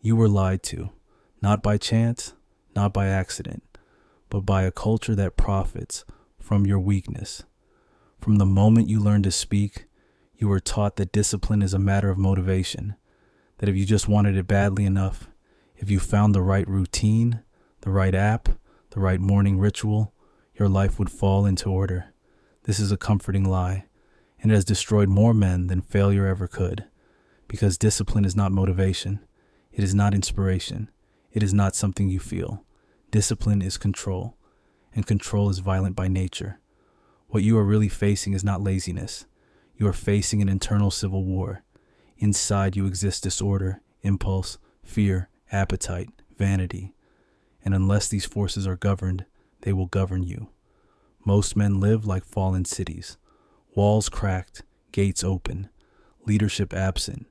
You were lied to, not by chance, not by accident, but by a culture that profits from your weakness. From the moment you learned to speak, you were taught that discipline is a matter of motivation, that if you just wanted it badly enough, if you found the right routine, the right app, the right morning ritual, your life would fall into order. This is a comforting lie, and it has destroyed more men than failure ever could, because discipline is not motivation. It is not inspiration. It is not something you feel. Discipline is control, and control is violent by nature. What you are really facing is not laziness. You are facing an internal civil war. Inside you exist disorder, impulse, fear, appetite, vanity. And unless these forces are governed, they will govern you. Most men live like fallen cities. Walls cracked, gates open, leadership absent.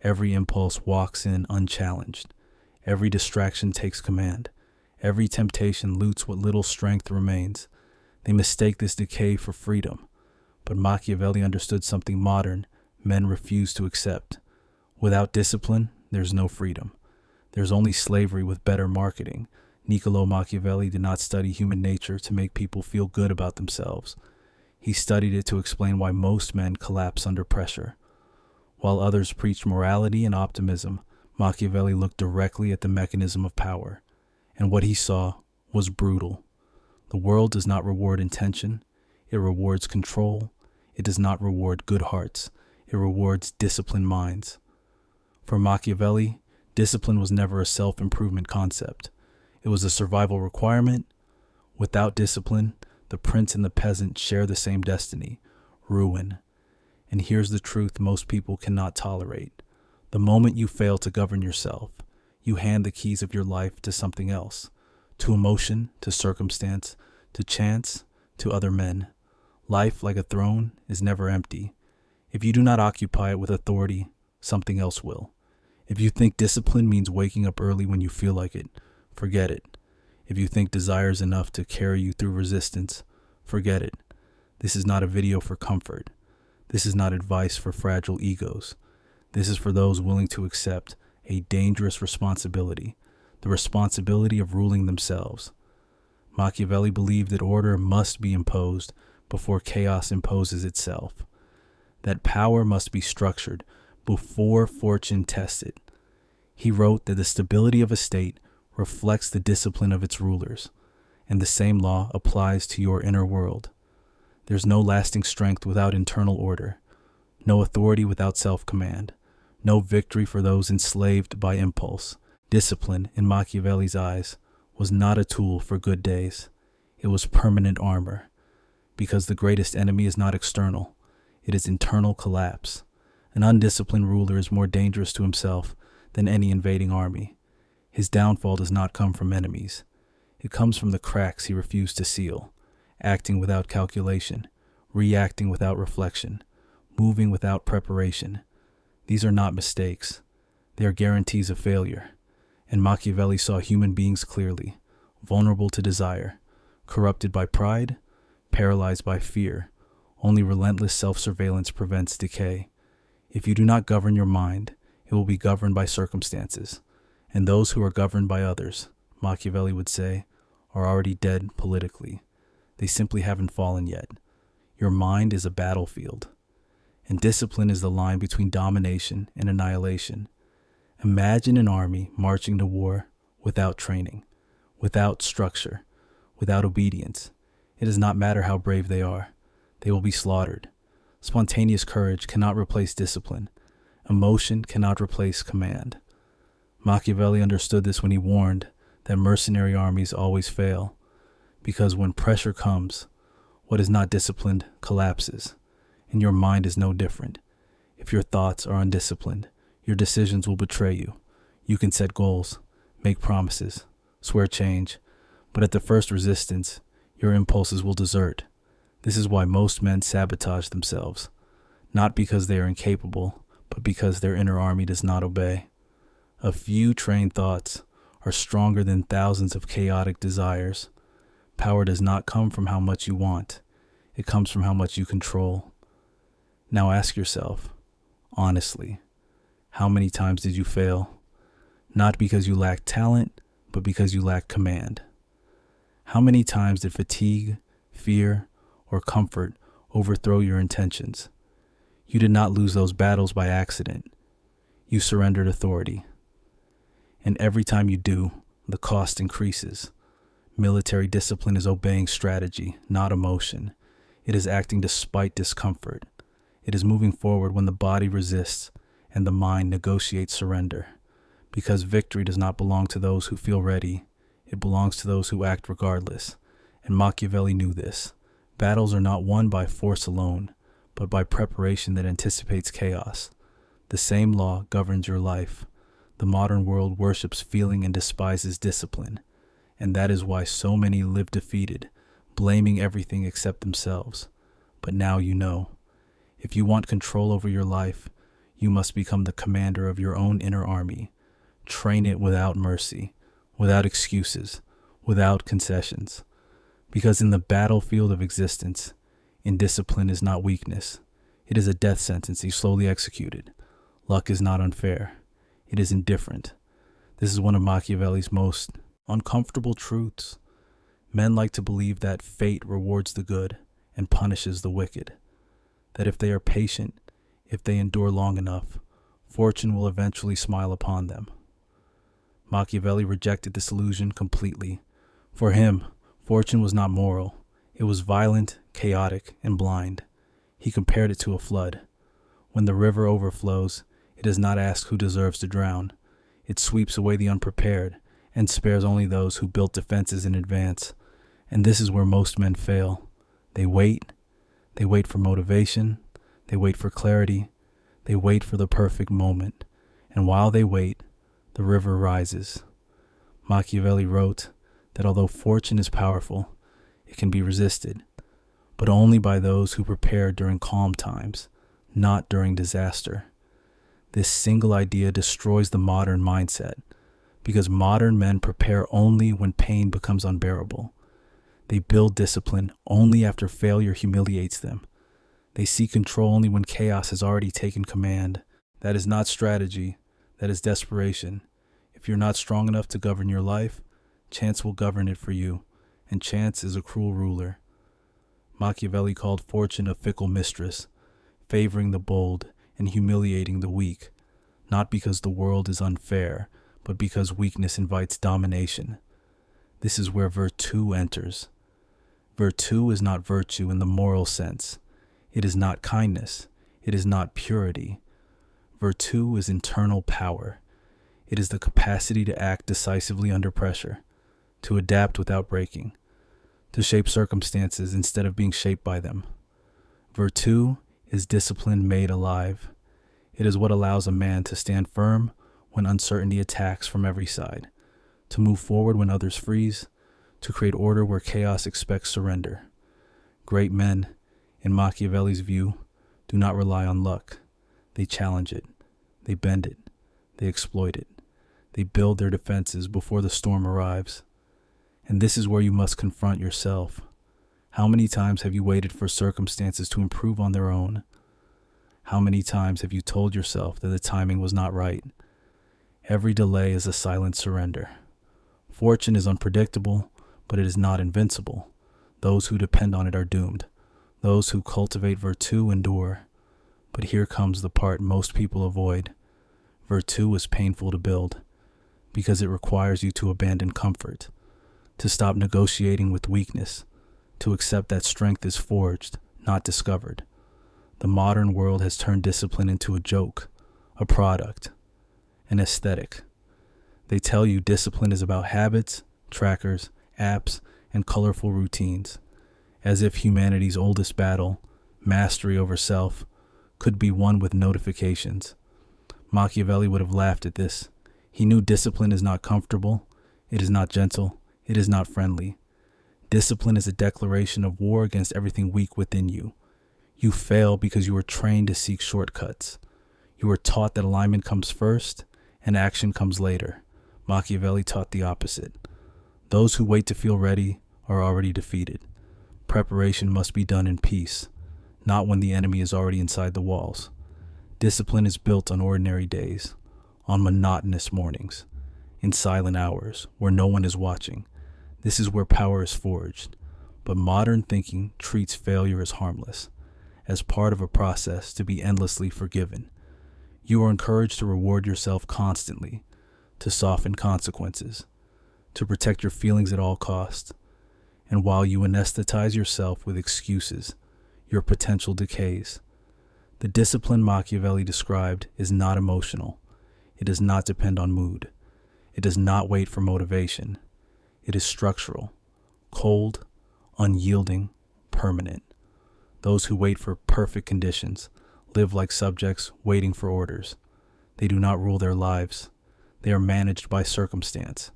Every impulse walks in unchallenged. Every distraction takes command. Every temptation loots what little strength remains. They mistake this decay for freedom. But Machiavelli understood something modern men refuse to accept. Without discipline, there's no freedom. There's only slavery with better marketing. Niccolo Machiavelli did not study human nature to make people feel good about themselves. He studied it to explain why most men collapse under pressure. While others preached morality and optimism, Machiavelli looked directly at the mechanism of power. And what he saw was brutal. The world does not reward intention. It rewards control. It does not reward good hearts. It rewards disciplined minds. For Machiavelli, discipline was never a self-improvement concept. It was a survival requirement. Without discipline, the prince and the peasant share the same destiny, ruin. And here's the truth most people cannot tolerate. The moment you fail to govern yourself, you hand the keys of your life to something else, to emotion, to circumstance, to chance, to other men. Life, like a throne, is never empty. If you do not occupy it with authority, something else will. If you think discipline means waking up early when you feel like it, forget it. If you think desire is enough to carry you through resistance, forget it. This is not a video for comfort. This is not advice for fragile egos. This is for those willing to accept a dangerous responsibility, the responsibility of ruling themselves. Machiavelli believed that order must be imposed before chaos imposes itself, that power must be structured before fortune tests it. He wrote that the stability of a state reflects the discipline of its rulers, and the same law applies to your inner world. There's no lasting strength without internal order, no authority without self-command, no victory for those enslaved by impulse. Discipline, in Machiavelli's eyes, was not a tool for good days. It was permanent armor, because the greatest enemy is not external, it is internal collapse. An undisciplined ruler is more dangerous to himself than any invading army. His downfall does not come from enemies. It comes from the cracks he refused to seal, acting without calculation, reacting without reflection, moving without preparation. These are not mistakes. They are guarantees of failure. And Machiavelli saw human beings clearly, vulnerable to desire, corrupted by pride, paralyzed by fear. Only relentless self-surveillance prevents decay. If you do not govern your mind, it will be governed by circumstances. And those who are governed by others, Machiavelli would say, are already dead politically. They simply haven't fallen yet. Your mind is a battlefield. And discipline is the line between domination and annihilation. Imagine an army marching to war without training, without structure, without obedience. It does not matter how brave they are. They will be slaughtered. Spontaneous courage cannot replace discipline. Emotion cannot replace command. Machiavelli understood this when he warned that mercenary armies always fail, because when pressure comes, what is not disciplined collapses, and your mind is no different. If your thoughts are undisciplined, your decisions will betray you. You can set goals, make promises, swear change, but at the first resistance, your impulses will desert. This is why most men sabotage themselves, not because they are incapable, but because their inner army does not obey. A few trained thoughts are stronger than thousands of chaotic desires. Power does not come from how much you want. It comes from how much you control. Now ask yourself, honestly, how many times did you fail? not because you lack talent, but because you lack command. How many times did fatigue, fear, or comfort overthrow your intentions? You did not lose those battles by accident. You surrendered authority. And every time you do, the cost increases. Military discipline is obeying strategy, not emotion. It is acting despite discomfort. It is moving forward when the body resists and the mind negotiates surrender. Because victory does not belong to those who feel ready. It belongs to those who act regardless. And Machiavelli knew this. Battles are not won by force alone, but by preparation that anticipates chaos. The same law governs your life. The modern world worships feeling and despises discipline. And that is why so many live defeated, blaming everything except themselves. But now you know. If you want control over your life, you must become the commander of your own inner army. Train it without mercy, without excuses, without concessions. Because in the battlefield of existence, indiscipline is not weakness. It is a death sentence you slowly executed. Luck is not unfair. It is indifferent. This is one of Machiavelli's most uncomfortable truths. Men like to believe that fate rewards the good and punishes the wicked. That if they are patient, if they endure long enough, fortune will eventually smile upon them. Machiavelli rejected this illusion completely. For him, fortune was not moral. It was violent, chaotic, and blind. He compared it to a flood. When the river overflows, it does not ask who deserves to drown. It sweeps away the unprepared and spares only those who built defenses in advance. And this is where most men fail. They wait for motivation, they wait for clarity, they wait for the perfect moment. And while they wait, the river rises. Machiavelli wrote that although fortune is powerful, it can be resisted, but only by those who prepare during calm times, not during disaster. This single idea destroys the modern mindset, because modern men prepare only when pain becomes unbearable. They build discipline only after failure humiliates them. They seek control only when chaos has already taken command. That is not strategy, that is desperation. If you're not strong enough to govern your life, chance will govern it for you, and chance is a cruel ruler. Machiavelli called fortune a fickle mistress, favoring the bold and humiliating the weak, not because the world is unfair, but because weakness invites domination. This is where virtue enters. Virtue is not virtue in the moral sense. It is not kindness. It is not purity. Virtue is internal power. It is the capacity to act decisively under pressure, to adapt without breaking, to shape circumstances instead of being shaped by them. Virtue is discipline made alive. It is what allows a man to stand firm when uncertainty attacks from every side, to move forward when others freeze, to create order where chaos expects surrender. Great men, in Machiavelli's view, do not rely on luck. They challenge it. They bend it. They exploit it. They build their defenses before the storm arrives. And this is where you must confront yourself. How many times have you waited for circumstances to improve on their own? How many times have you told yourself that the timing was not right? Every delay is a silent surrender. Fortune is unpredictable, but it is not invincible. Those who depend on it are doomed. Those who cultivate virtue endure. But here comes the part most people avoid. Virtue is painful to build, because it requires you to abandon comfort, to stop negotiating with weakness, to accept that strength is forged, not discovered. The modern world has turned discipline into a joke, a product, an aesthetic. They tell you discipline is about habits, trackers, apps, and colorful routines, as if humanity's oldest battle, mastery over self, could be won with notifications. Machiavelli would have laughed at this. He knew discipline is not comfortable, it is not gentle, it is not friendly. Discipline is a declaration of war against everything weak within you. You fail because you were trained to seek shortcuts. You were taught that alignment comes first and action comes later. Machiavelli taught the opposite. Those who wait to feel ready are already defeated. Preparation must be done in peace, not when the enemy is already inside the walls. Discipline is built on ordinary days, on monotonous mornings. in silent hours where no one is watching. This is where power is forged. But modern thinking treats failure as harmless, as part of a process to be endlessly forgiven. You are encouraged to reward yourself constantly, to soften consequences, to protect your feelings at all costs. And while you anesthetize yourself with excuses, your potential decays. The discipline Machiavelli described is not emotional. It does not depend on mood. It does not wait for motivation. It is structural, cold, unyielding, permanent. Those who wait for perfect conditions live like subjects waiting for orders. They do not rule their lives. They are managed by circumstance.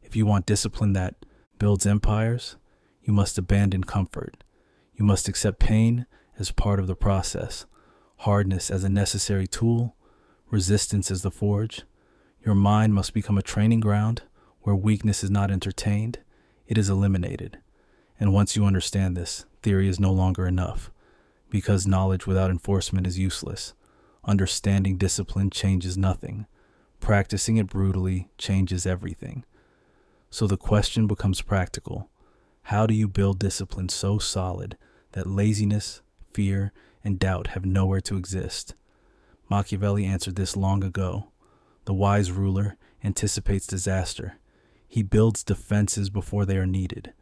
If you want discipline that builds empires, you must abandon comfort. You must accept pain as part of the process, hardness as a necessary tool, resistance as the forge. Your mind must become a training ground where weakness is not entertained, it is eliminated. And once you understand this, theory is no longer enough, because knowledge without enforcement is useless. Understanding discipline changes nothing. Practicing it brutally changes everything. So the question becomes practical. How do you build discipline so solid that laziness, fear, and doubt have nowhere to exist? Machiavelli answered this long ago. The wise ruler anticipates disaster. He builds defenses before they are needed.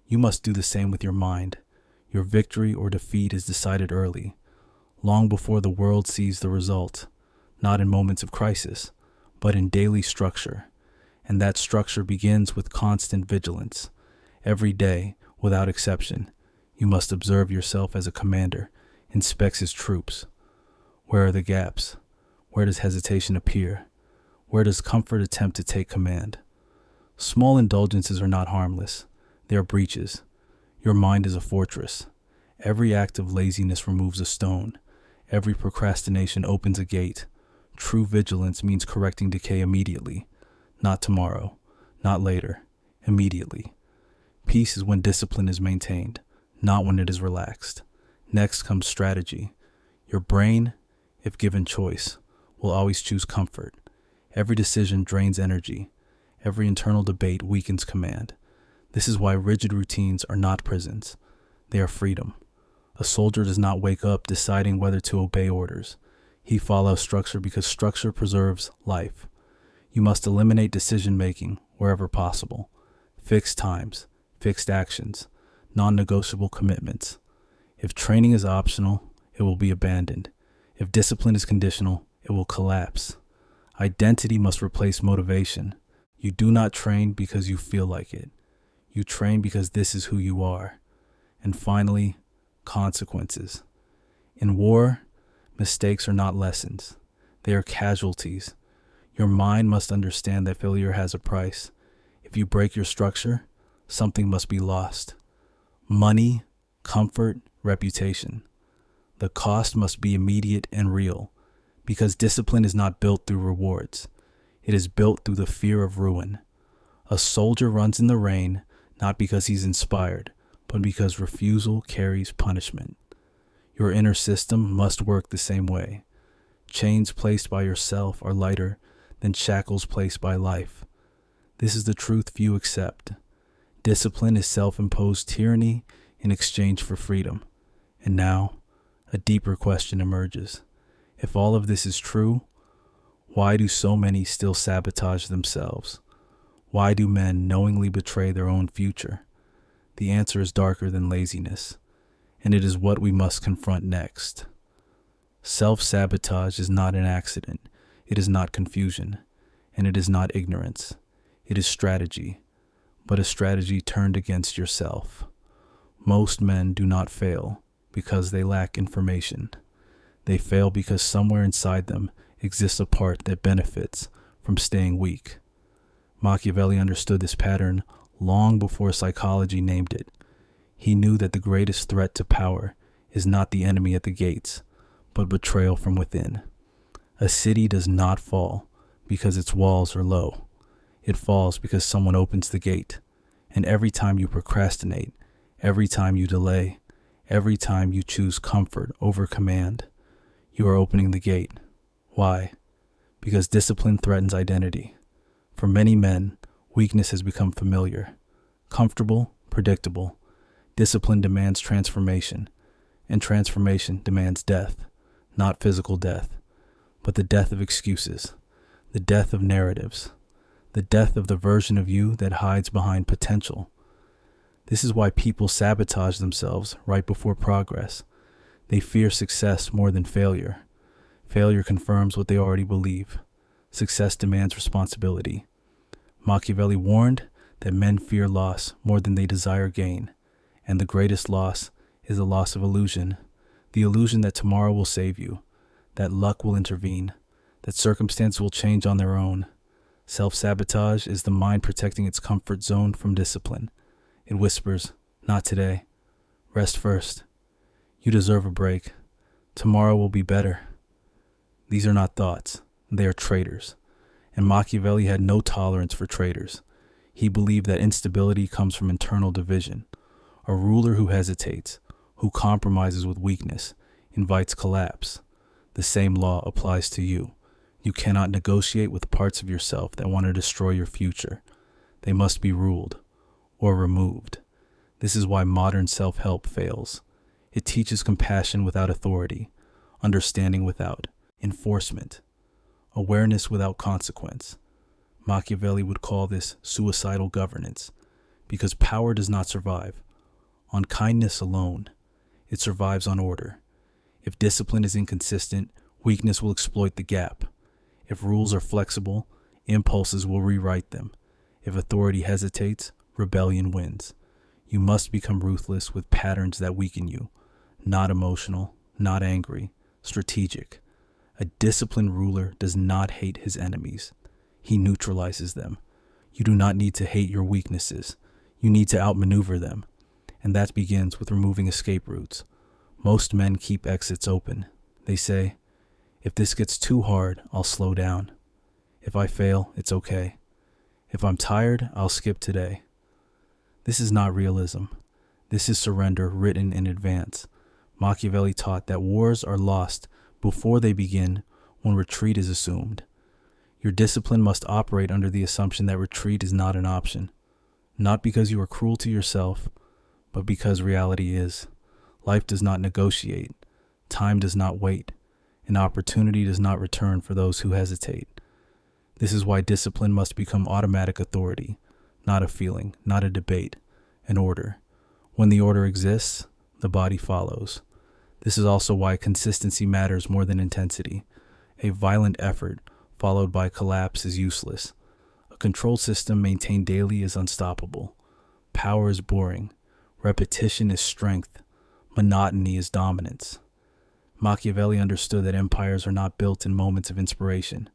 You must do the same with your mind. Your victory or defeat is decided early, long before the world sees the result, not in moments of crisis, but in daily structure. And that structure begins with constant vigilance. Every day, without exception, you must observe yourself as a commander inspects his troops. Where are the gaps? Where does hesitation appear? Where does comfort attempt to take command? Small indulgences are not harmless. They are breaches. Your mind is a fortress. Every act of laziness removes a stone. Every procrastination opens a gate. True vigilance means correcting decay immediately. Not tomorrow, not later, immediately. Peace is when discipline is maintained, not when it is relaxed. Next comes strategy. Your brain, if given choice, will always choose comfort. Every decision drains energy. Every internal debate weakens command. This is why rigid routines are not prisons. They are freedom. A soldier does not wake up deciding whether to obey orders. He follows structure because structure preserves life. You must eliminate decision-making wherever possible. Fixed times, fixed actions, non-negotiable commitments. If training is optional, it will be abandoned. If discipline is conditional, it will collapse. Identity must replace motivation. You do not train because you feel like it. You train because this is who you are. And finally, consequences. In war, mistakes are not lessons. They are casualties. Your mind must understand that failure has a price. If you break your structure, something must be lost. Money, comfort, reputation. The cost must be immediate and real, because discipline is not built through rewards. It is built through the fear of ruin. A soldier runs in the rain, not because he's inspired, but because refusal carries punishment. Your inner system must work the same way. Chains placed by yourself are lighter than shackles placed by life. This is the truth few accept. Discipline is self-imposed tyranny in exchange for freedom. And now, a deeper question emerges. If all of this is true, why do so many still sabotage themselves? Why do men knowingly betray their own future? The answer is darker than laziness, and it is what we must confront next. Self-sabotage is not an accident. It is not confusion, and it is not ignorance. It is strategy, but a strategy turned against yourself. Most men do not fail because they lack information. They fail because somewhere inside them exists a part that benefits from staying weak. Machiavelli understood this pattern long before psychology named it. He knew that the greatest threat to power is not the enemy at the gates, but betrayal from within. A city does not fall because its walls are low. It falls because someone opens the gate. And every time you procrastinate, every time you delay, every time you choose comfort over command, you are opening the gate. Why? Because discipline threatens identity. For many men, weakness has become familiar, comfortable, predictable. Discipline demands transformation, and transformation demands death, not physical death, but the death of excuses, the death of narratives, the death of the version of you that hides behind potential. This is why people sabotage themselves right before progress. They fear success more than failure. Failure confirms what they already believe. Success demands responsibility. Machiavelli warned that men fear loss more than they desire gain, and the greatest loss is the loss of illusion, the illusion that tomorrow will save you, that luck will intervene, that circumstances will change on their own. Self-sabotage is the mind protecting its comfort zone from discipline. It whispers, "Not today. Rest first. You deserve a break. Tomorrow will be better." These are not thoughts. They are traitors. And Machiavelli had no tolerance for traitors. He believed that instability comes from internal division. A ruler who hesitates, who compromises with weakness, invites collapse. The same law applies to you. You cannot negotiate with parts of yourself that want to destroy your future. They must be ruled or removed. This is why modern self-help fails. It teaches compassion without authority, understanding without enforcement, awareness without consequence. Machiavelli would call this suicidal governance, because power does not survive on kindness alone. It survives on order. If discipline is inconsistent, weakness will exploit the gap. If rules are flexible, impulses will rewrite them. If authority hesitates, rebellion wins. You must become ruthless with patterns that weaken you, not emotional, not angry, strategic. A disciplined ruler does not hate his enemies. He neutralizes them. You do not need to hate your weaknesses. You need to outmaneuver them. And that begins with removing escape routes. Most men keep exits open. They say, "If this gets too hard, I'll slow down. If I fail, it's okay. If I'm tired, I'll skip today." This is not realism. This is surrender written in advance. Machiavelli taught that wars are lost before they begin when retreat is assumed. Your discipline must operate under the assumption that retreat is not an option, not because you are cruel to yourself, but because reality is. Life does not negotiate. Time does not wait. An opportunity does not return for those who hesitate. This is why discipline must become automatic authority, not a feeling, not a debate, an order. When the order exists, the body follows. This is also why consistency matters more than intensity. A violent effort followed by collapse is useless. A control system maintained daily is unstoppable. Power is boring. Repetition is strength. Monotony is dominance. Machiavelli understood that empires are not built in moments of inspiration,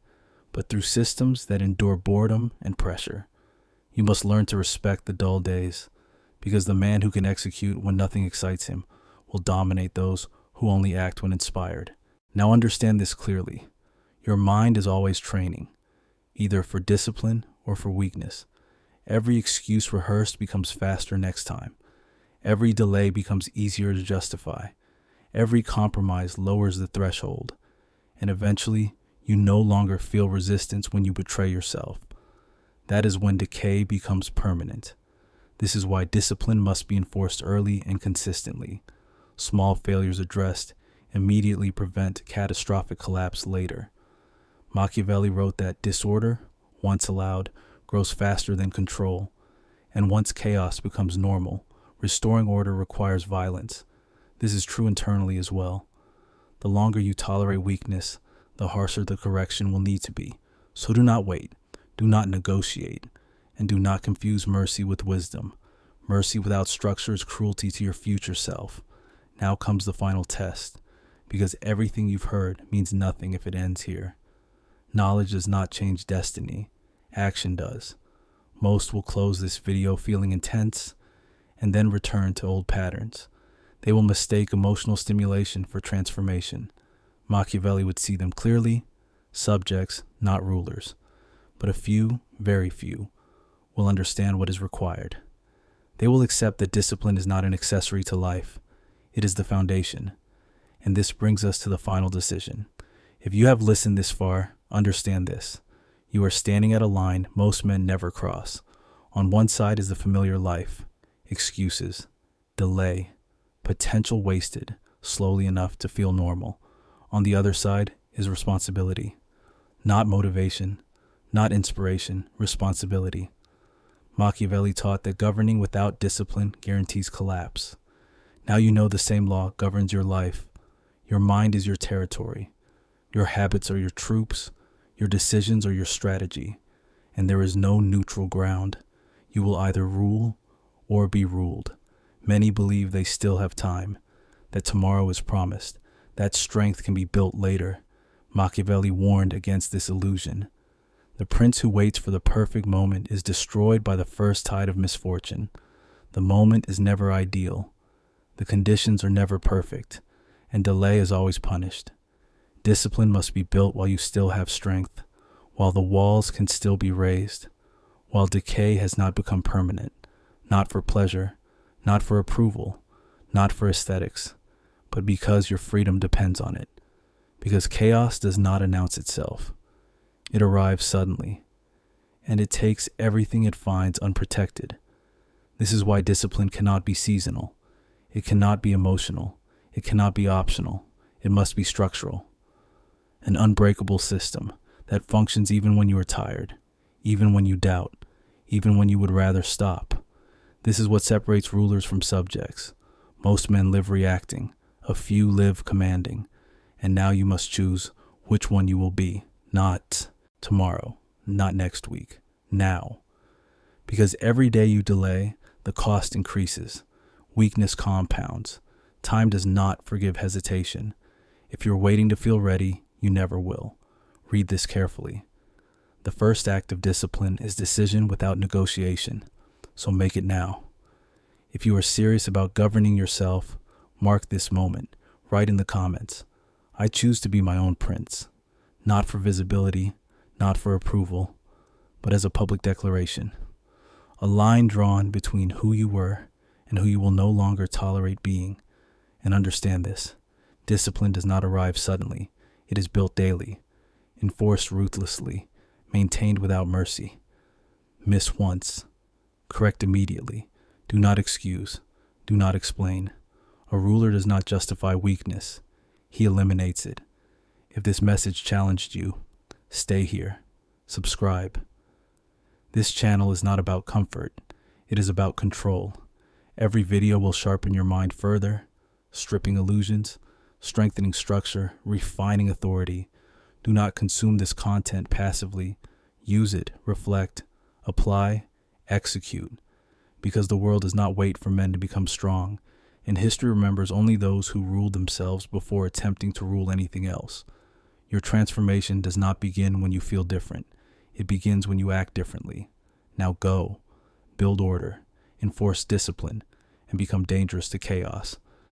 but through systems that endure boredom and pressure. You must learn to respect the dull days, because the man who can execute when nothing excites him will dominate those who only act when inspired. Now understand this clearly. Your mind is always training, either for discipline or for weakness. Every excuse rehearsed becomes faster next time. Every delay becomes easier to justify. Every compromise lowers the threshold. And eventually, you no longer feel resistance when you betray yourself. That is when decay becomes permanent. This is why discipline must be enforced early and consistently. Small failures addressed immediately prevent catastrophic collapse later. Machiavelli wrote that disorder, once allowed, grows faster than control, and once chaos becomes normal, restoring order requires violence. This is true internally as well. The longer you tolerate weakness, the harsher the correction will need to be. So do not wait, do not negotiate, and do not confuse mercy with wisdom. Mercy without structure is cruelty to your future self. Now comes the final test, because everything you've heard means nothing if it ends here. Knowledge does not change destiny. Action does. Most will close this video feeling intense and then return to old patterns. They will mistake emotional stimulation for transformation. Machiavelli would see them clearly, subjects, not rulers. But a few, very few, will understand what is required. They will accept that discipline is not an accessory to life. It is the foundation. And this brings us to the final decision. If you have listened this far, understand this. You are standing at a line most men never cross. On one side is the familiar life, excuses, delay, potential wasted, slowly enough to feel normal. On the other side is responsibility. Not motivation, not inspiration, responsibility. Machiavelli taught that governing without discipline guarantees collapse. Now you know the same law governs your life. Your mind is your territory. Your habits are your troops. Your decisions are your strategy. And there is no neutral ground. You will either rule or be ruled. Many believe they still have time, that tomorrow is promised, that strength can be built later. Machiavelli warned against this illusion. The prince who waits for the perfect moment is destroyed by the first tide of misfortune. The moment is never ideal. The conditions are never perfect, and delay is always punished. Discipline must be built while you still have strength, while the walls can still be raised, while decay has not become permanent, not for pleasure, not for approval, not for aesthetics, but because your freedom depends on it. Because chaos does not announce itself. It arrives suddenly, and it takes everything it finds unprotected. This is why discipline cannot be seasonal. It cannot be emotional. It cannot be optional. It must be structural. An unbreakable system that functions even when you are tired, even when you doubt, even when you would rather stop. This is what separates rulers from subjects. Most men live reacting. A few live commanding. And now you must choose which one you will be. Not tomorrow, not next week, now. Because every day you delay, the cost increases. Weakness compounds. Time does not forgive hesitation. If you're waiting to feel ready, you never will. Read this carefully. The first act of discipline is decision without negotiation. So make it now. If you are serious about governing yourself, mark this moment. Write in the comments. I choose to be my own prince, not for visibility, not for approval, but as a public declaration. A line drawn between who you were and who you will no longer tolerate being. And understand this. Discipline does not arrive suddenly. It is built daily, enforced ruthlessly, maintained without mercy. Miss once. Correct immediately. Do not excuse. Do not explain. A ruler does not justify weakness. He eliminates it. If this message challenged you, stay here. Subscribe. This channel is not about comfort. It is about control. Every video will sharpen your mind further, stripping illusions, strengthening structure, refining authority. Do not consume this content passively. Use it, reflect, apply, execute. Because the world does not wait for men to become strong. And history remembers only those who ruled themselves before attempting to rule anything else. Your transformation does not begin when you feel different. It begins when you act differently. Now go, build order, enforce discipline, and become dangerous to chaos.